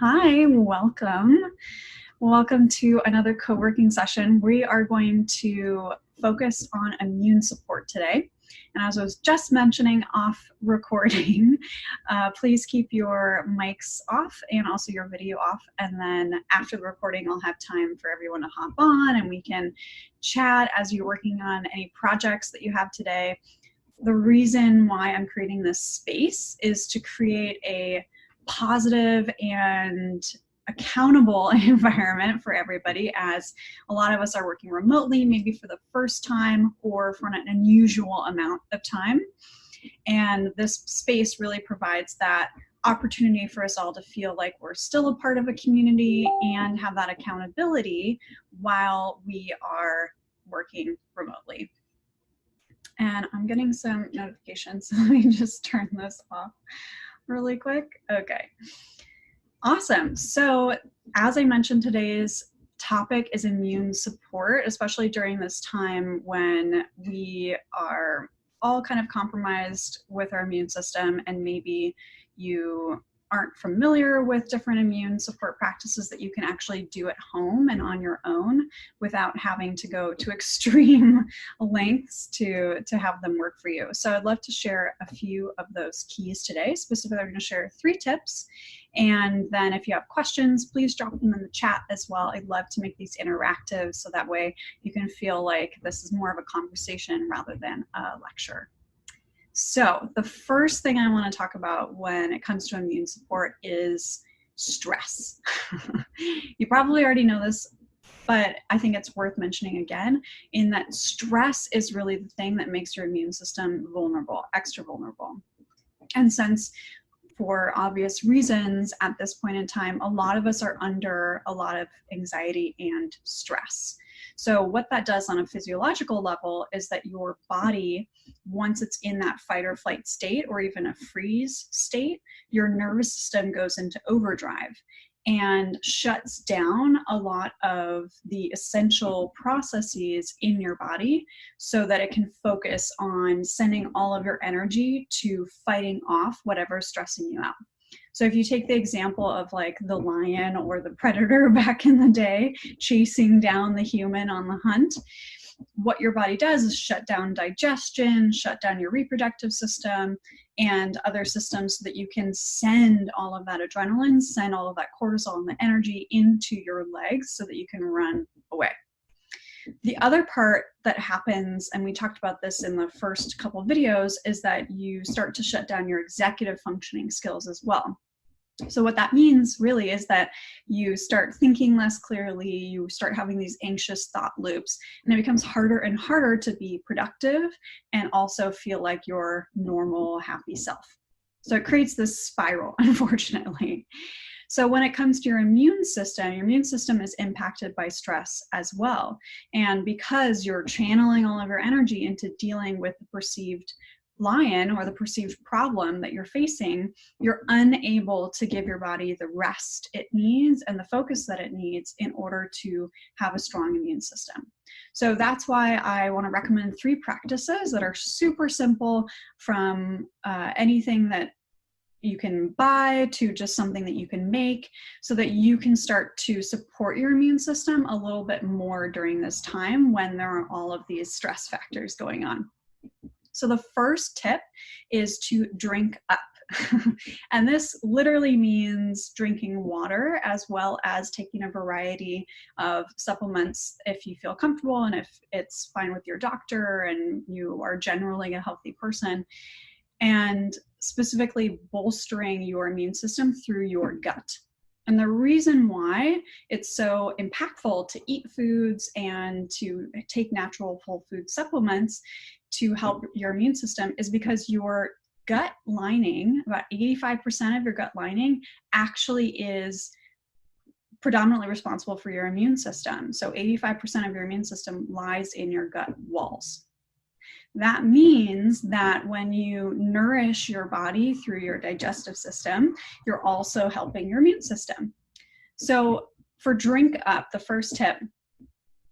Hi, welcome. Welcome to another co-working session. We are going to focus on immune support today. And as I was just mentioning off recording, please keep your mics off and also your video off. And then after the recording, I'll have time for everyone to hop on and we can chat as you're working on any projects that you have today. The reason why I'm creating this space is to create a positive and accountable environment for everybody, as a lot of us are working remotely, maybe for the first time or for an unusual amount of time. And this space really provides that opportunity for us all to feel like we're still a part of a community and have that accountability while we are working remotely. And I'm getting some notifications. Let me just turn this off really quick. Okay. Awesome. So as I mentioned, today's topic is immune support, especially during this time when we are all kind of compromised with our immune system, and maybe you aren't familiar with different immune support practices that you can actually do at home and on your own without having to go to extreme lengths to have them work for you. So I'd love to share a few of those keys today. Specifically, I'm going to share 3 tips. And then if you have questions, please drop them in the chat as well. I'd love to make these interactive so that way you can feel like this is more of a conversation rather than a lecture. So the first thing I want to talk about when it comes to immune support is stress. You probably already know this, but I think it's worth mentioning again, in that stress is really the thing that makes your immune system vulnerable, extra vulnerable. And since, for obvious reasons, at this point in time, a lot of us are under a lot of anxiety and stress. So what that does on a physiological level is that your body, once it's in that fight or flight state or even a freeze state, your nervous system goes into overdrive and shuts down a lot of the essential processes in your body so that it can focus on sending all of your energy to fighting off whatever's stressing you out. So if you take the example of like the lion or the predator back in the day chasing down the human on the hunt, what your body does is shut down digestion, shut down your reproductive system and other systems so that you can send all of that adrenaline, send all of that cortisol and the energy into your legs so that you can run away. The other part that happens, and we talked about this in the first couple of videos, is that you start to shut down your executive functioning skills as well. So what that means really is that you start thinking less clearly, you start having these anxious thought loops, and it becomes harder and harder to be productive and also feel like your normal, happy self. So it creates this spiral, unfortunately. So when it comes to your immune system is impacted by stress as well. And because you're channeling all of your energy into dealing with the perceived lion or the perceived problem that you're facing, you're unable to give your body the rest it needs and the focus that it needs in order to have a strong immune system. So that's why I want to recommend 3 practices that are super simple, from anything that you can buy to just something that you can make, so that you can start to support your immune system a little bit more during this time when there are all of these stress factors going on. So the first tip is to drink up. And this literally means drinking water as well as taking a variety of supplements if you feel comfortable and if it's fine with your doctor and you are generally a healthy person, and specifically bolstering your immune system through your gut. And the reason why it's so impactful to eat foods and to take natural whole food supplements to help your immune system is because your gut lining, about 85% of your gut lining, actually is predominantly responsible for your immune system. So 85% of your immune system lies in your gut walls. That means that when you nourish your body through your digestive system, you're also helping your immune system. So for drink up, the first tip,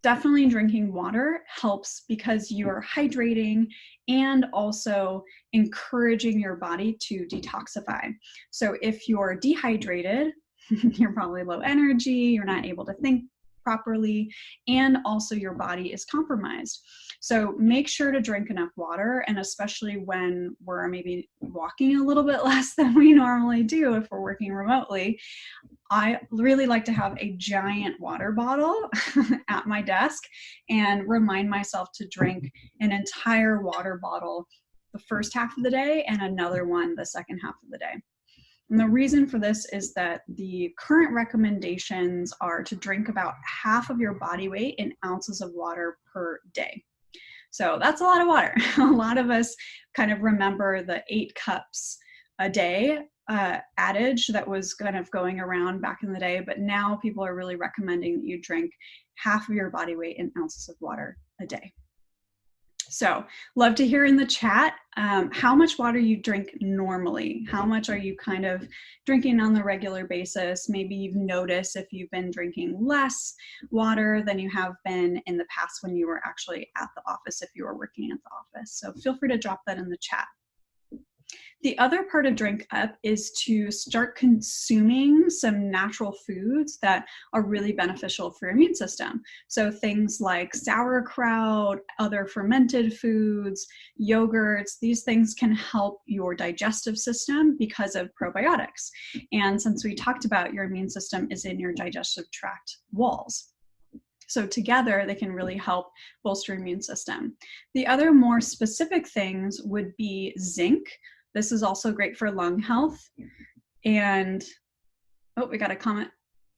definitely drinking water helps because you're hydrating and also encouraging your body to detoxify. So if you're dehydrated, You're probably low energy, you're not able to think properly, and also your body is compromised. So make sure to drink enough water, and especially when we're maybe walking a little bit less than we normally do if we're working remotely. I really like to have a giant water bottle at my desk and remind myself to drink an entire water bottle the first half of the day and another one the second half of the day. And the reason for this is that the current recommendations are to drink about half of your body weight in ounces of water per day. So that's a lot of water. A lot of us kind of remember the 8 cups a day adage that was kind of going around back in the day, but now people are really recommending that you drink half of your body weight in ounces of water a day. So love to hear in the chat how much water you drink normally. How much are you kind of drinking on the regular basis? Maybe you've noticed if you've been drinking less water than you have been in the past when you were actually at the office, if you were working at the office. So feel free to drop that in the chat. The other part of Drink Up is to start consuming some natural foods that are really beneficial for your immune system. So things like sauerkraut, other fermented foods, yogurts, these things can help your digestive system because of probiotics. And since we talked about your immune system is in your digestive tract walls. So together, they can really help bolster your immune system. The other more specific things would be zinc. This is also great for lung health. And, oh, we got a comment.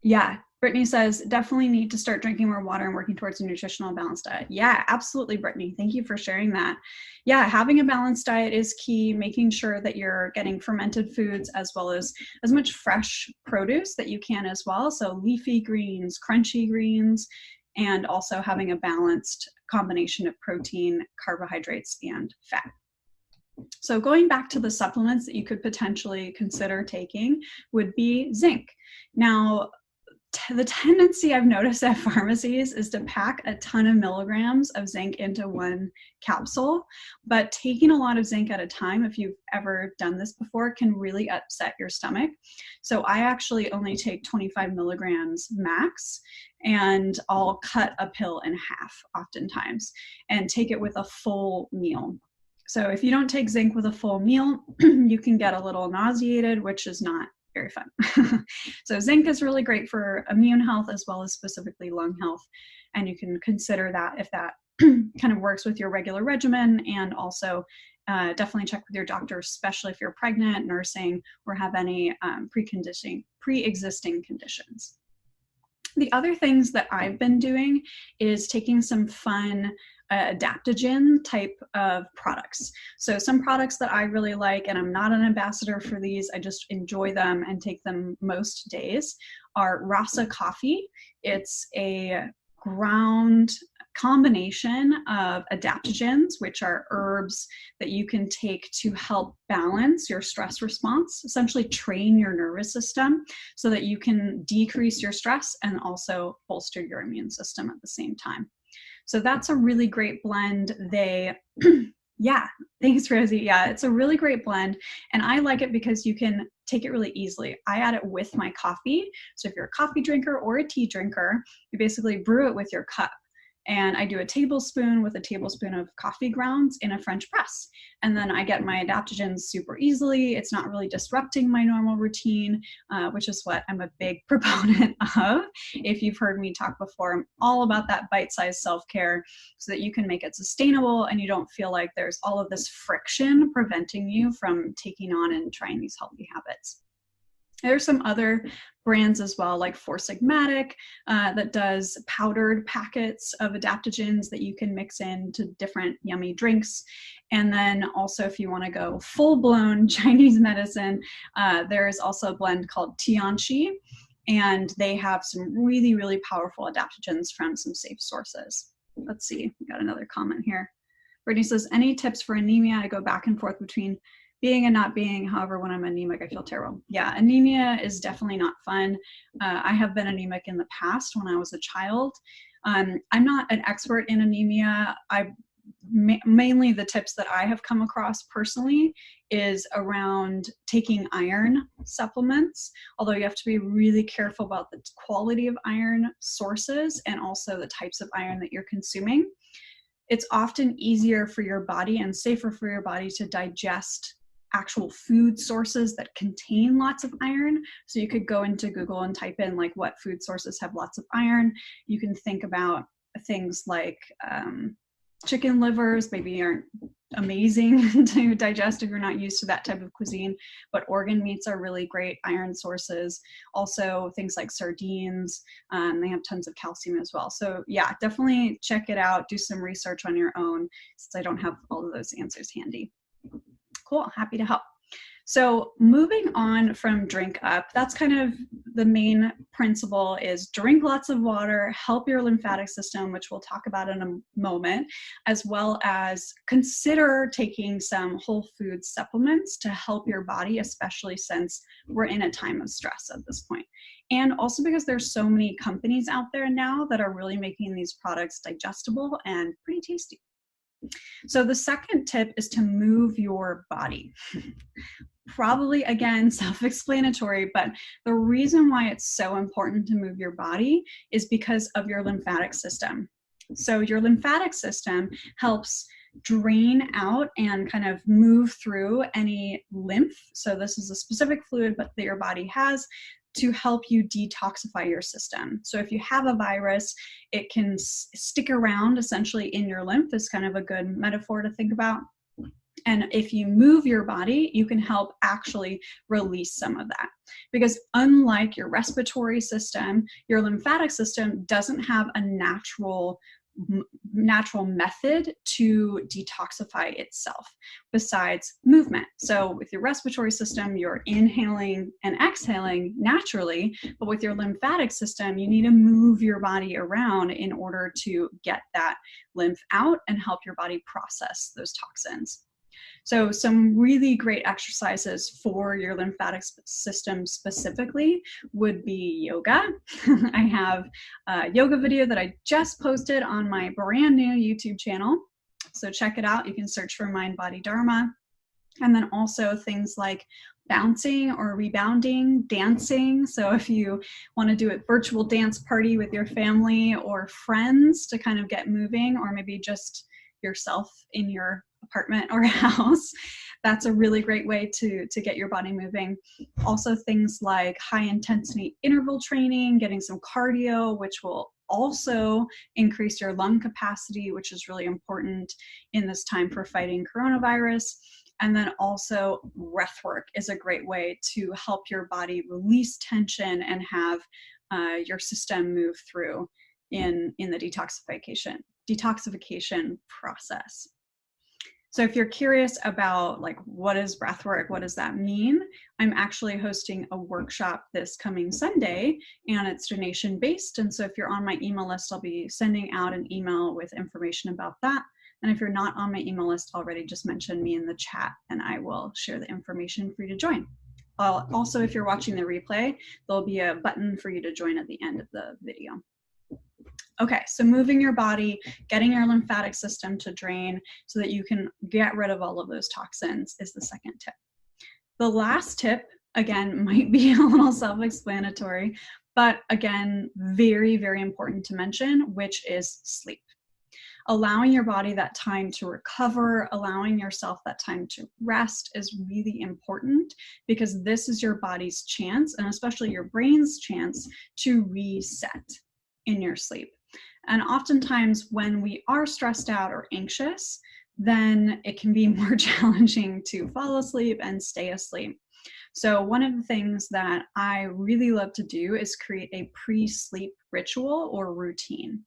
Yeah, Brittany says, definitely need to start drinking more water and working towards a nutritional balanced diet. Yeah, absolutely, Brittany. Thank you for sharing that. Yeah, having a balanced diet is key, making sure that you're getting fermented foods as well as much fresh produce that you can as well. So leafy greens, crunchy greens, and also having a balanced combination of protein, carbohydrates, and fat. So going back to the supplements that you could potentially consider taking would be zinc. Now, the tendency I've noticed at pharmacies is to pack a ton of milligrams of zinc into one capsule, but taking a lot of zinc at a time, if you've ever done this before, can really upset your stomach. So I actually only take 25 milligrams max, and I'll cut a pill in half oftentimes and take it with a full meal. So if you don't take zinc with a full meal, you can get a little nauseated, which is not very fun. So zinc is really great for immune health as well as specifically lung health. And you can consider that if that kind of works with your regular regimen, and also definitely check with your doctor, especially if you're pregnant, nursing, or have any pre-existing conditions. The other things that I've been doing is taking some fun adaptogen type of products. So some products that I really like, and I'm not an ambassador for these, I just enjoy them and take them most days, are Rasa coffee. It's a ground combination of adaptogens, which are herbs that you can take to help balance your stress response, essentially train your nervous system so that you can decrease your stress and also bolster your immune system at the same time. So that's a really great blend. Yeah, thanks, Rosie. Yeah, it's a really great blend. And I like it because you can take it really easily. I add it with my coffee. So if you're a coffee drinker or a tea drinker, you basically brew it with your cup. And I do a tablespoon with a tablespoon of coffee grounds in a French press. And then I get my adaptogens super easily. It's not really disrupting my normal routine, which is what I'm a big proponent of. If you've heard me talk before, I'm all about that bite-sized self-care so that you can make it sustainable and you don't feel like there's all of this friction preventing you from taking on and trying these healthy habits. There's some other brands as well, like Four Sigmatic, that does powdered packets of adaptogens that you can mix into different yummy drinks. And then also, if you want to go full-blown Chinese medicine, there's also a blend called Tianqi, and they have some really, really powerful adaptogens from some safe sources. Let's see, we got another comment here. Brittany says, any tips for anemia? I go back and forth between being and not being. However, when I'm anemic, I feel terrible. Yeah, anemia is definitely not fun. I have been anemic in the past when I was a child. I'm not an expert in anemia. I mainly the tips that I have come across personally is around taking iron supplements, although you have to be really careful about the quality of iron sources and also the types of iron that you're consuming. It's often easier for your body and safer for your body to digest actual food sources that contain lots of iron. So you could go into Google and type in like what food sources have lots of iron. You can think about things like chicken livers maybe aren't amazing to digest if you're not used to that type of cuisine, but organ meats are really great iron sources. Also things like sardines, they have tons of calcium as well. So yeah, definitely check it out, do some research on your own, since I don't have all of those answers handy. Cool, happy to help. So moving on from drink up, that's kind of the main principle, is drink lots of water, help your lymphatic system, which we'll talk about in a moment, as well as consider taking some whole food supplements to help your body, especially since we're in a time of stress at this point. And also because there's so many companies out there now that are really making these products digestible and pretty tasty. So the second tip is to move your body. Probably, again, self-explanatory, but the reason why it's so important to move your body is because of your lymphatic system. So your lymphatic system helps drain out and kind of move through any lymph. So this is a specific fluid that your body has to help you detoxify your system. So if you have a virus, it can stick around essentially in your lymph, is kind of a good metaphor to think about. And if you move your body, you can help actually release some of that. Because unlike your respiratory system, your lymphatic system doesn't have a natural method to detoxify itself besides movement. So with your respiratory system, you're inhaling and exhaling naturally, but with your lymphatic system, you need to move your body around in order to get that lymph out and help your body process those toxins. So some really great exercises for your lymphatic system specifically would be yoga. I have a yoga video that I just posted on my brand new YouTube channel. So check it out. You can search for Mind, Body, Dharma. And then also things like bouncing or rebounding, dancing. So if you want to do a virtual dance party with your family or friends to kind of get moving, or maybe just yourself in your apartment or house, that's a really great way to get your body moving. Also things like high intensity interval training, getting some cardio, which will also increase your lung capacity, which is really important in this time for fighting coronavirus. And then also breath work is a great way to help your body release tension and have your system move through in the detoxification process. So if you're curious about like, what is breath work, what does that mean? I'm actually hosting a workshop this coming Sunday, and it's donation based. And so if you're on my email list, I'll be sending out an email with information about that. And if you're not on my email list already, just mention me in the chat and I will share the information for you to join. Also, if you're watching the replay, there'll be a button for you to join at the end of the video. Okay, so moving your body, getting your lymphatic system to drain so that you can get rid of all of those toxins is the second tip. The last tip, again, might be a little self-explanatory, but again, very, very important to mention, which is sleep. Allowing your body that time to recover, allowing yourself that time to rest is really important, because this is your body's chance, and especially your brain's chance, to reset in your sleep. And oftentimes when we are stressed out or anxious, then it can be more challenging to fall asleep and stay asleep. So one of the things that I really love to do is create a pre-sleep ritual or routine.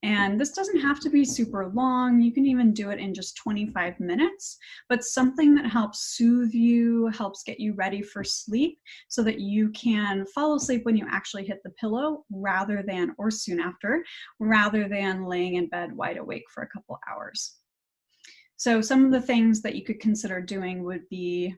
And this doesn't have to be super long. You can even do it in just 25 minutes, but something that helps soothe you, helps get you ready for sleep so that you can fall asleep when you actually hit the pillow rather than, or soon after, rather than laying in bed wide awake for a couple hours. So some of the things that you could consider doing would be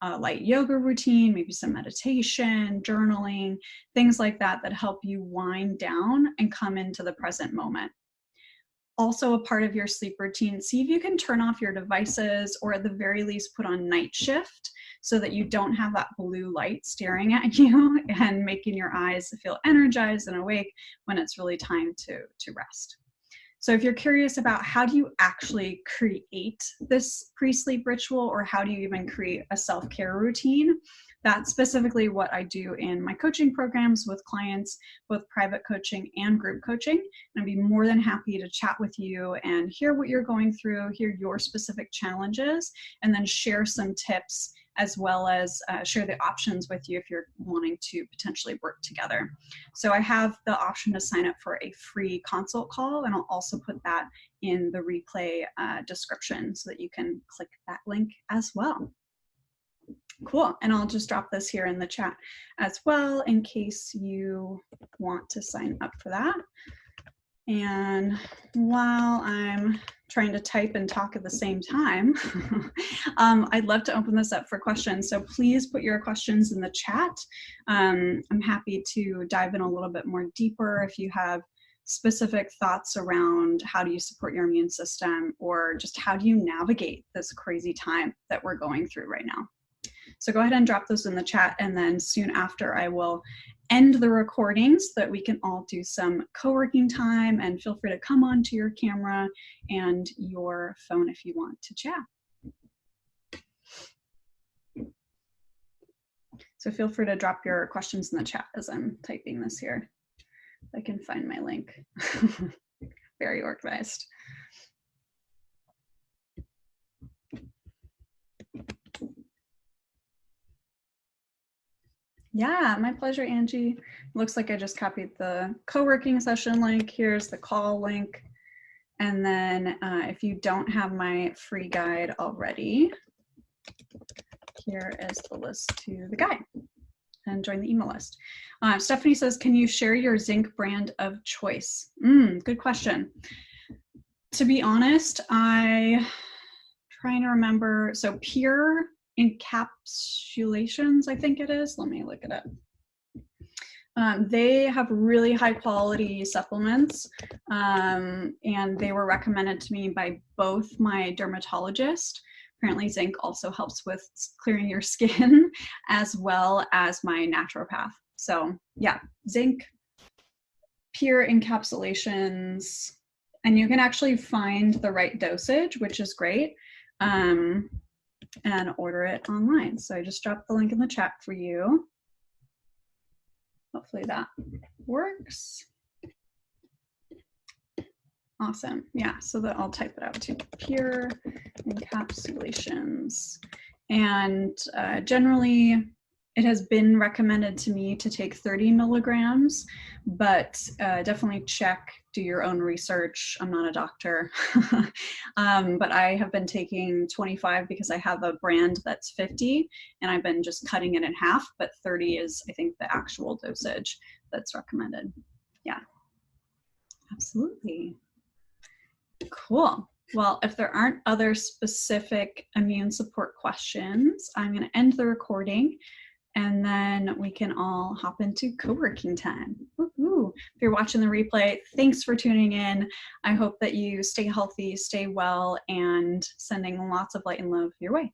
a light yoga routine, maybe some meditation, journaling, things like that that help you wind down and come into the present moment. also a part of your sleep routine, see if you can turn off your devices, or at the very least put on night shift so that you don't have that blue light staring at you and making your eyes feel energized and awake when it's really time to rest. So if you're curious about how do you actually create this pre-sleep ritual, or how do you even create a self-care routine, that's specifically what I do in my coaching programs with clients, both private coaching and group coaching. And I'd be more than happy to chat with you and hear what you're going through, hear your specific challenges, and then share some tips, as well as share the options with you if you're wanting to potentially work together. So I have the option to sign up for a free consult call, and I'll also put that in the replay description so that you can click that link as well. Cool, and I'll just drop this here in the chat as well in case you want to sign up for that. And while I'm trying to type and talk at the same time, I'd love to open this up for questions. So please put your questions in the chat. I'm happy to dive in a little bit more deeper if you have specific thoughts around how do you support your immune system, or just how do you navigate this crazy time that we're going through right now. So go ahead and drop those in the chat, and then soon after I will end the recording so that we can all do some co-working time, and feel free to come onto your camera and your phone if you want to chat. So feel free to drop your questions in the chat as I'm typing this here. I can find my link. Very organized. Yeah, my pleasure, Angie. Looks like I just copied the co-working session link. Here's the call link. And then if you don't have my free guide already, here is the list to the guide, and join the email list. Stephanie says, can you share your zinc brand of choice? Good question. To be honest, I'm trying to remember. So Pure Encapsulations, I think it is. Let me look it up. They have really high quality supplements, and they were recommended to me by both my dermatologist. Apparently zinc also helps with clearing your skin, as well as my naturopath. So yeah, zinc, Pure Encapsulations, and you can actually find the right dosage, which is great, and order it online. So I just dropped the link in the chat for you. Hopefully that works. Awesome. Yeah, so that I'll type it out too. Pure Encapsulations. And generally, it has been recommended to me to take 30 milligrams, but definitely check, do your own research. I'm not a doctor, but I have been taking 25 because I have a brand that's 50, and I've been just cutting it in half, but 30 is, I think, the actual dosage that's recommended. Yeah, absolutely. Cool. Well, if there aren't other specific immune support questions, I'm going to end the recording, and then we can all hop into co-working time. Woo-hoo. If you're watching the replay, thanks for tuning in. I hope that you stay healthy, stay well, and sending lots of light and love your way.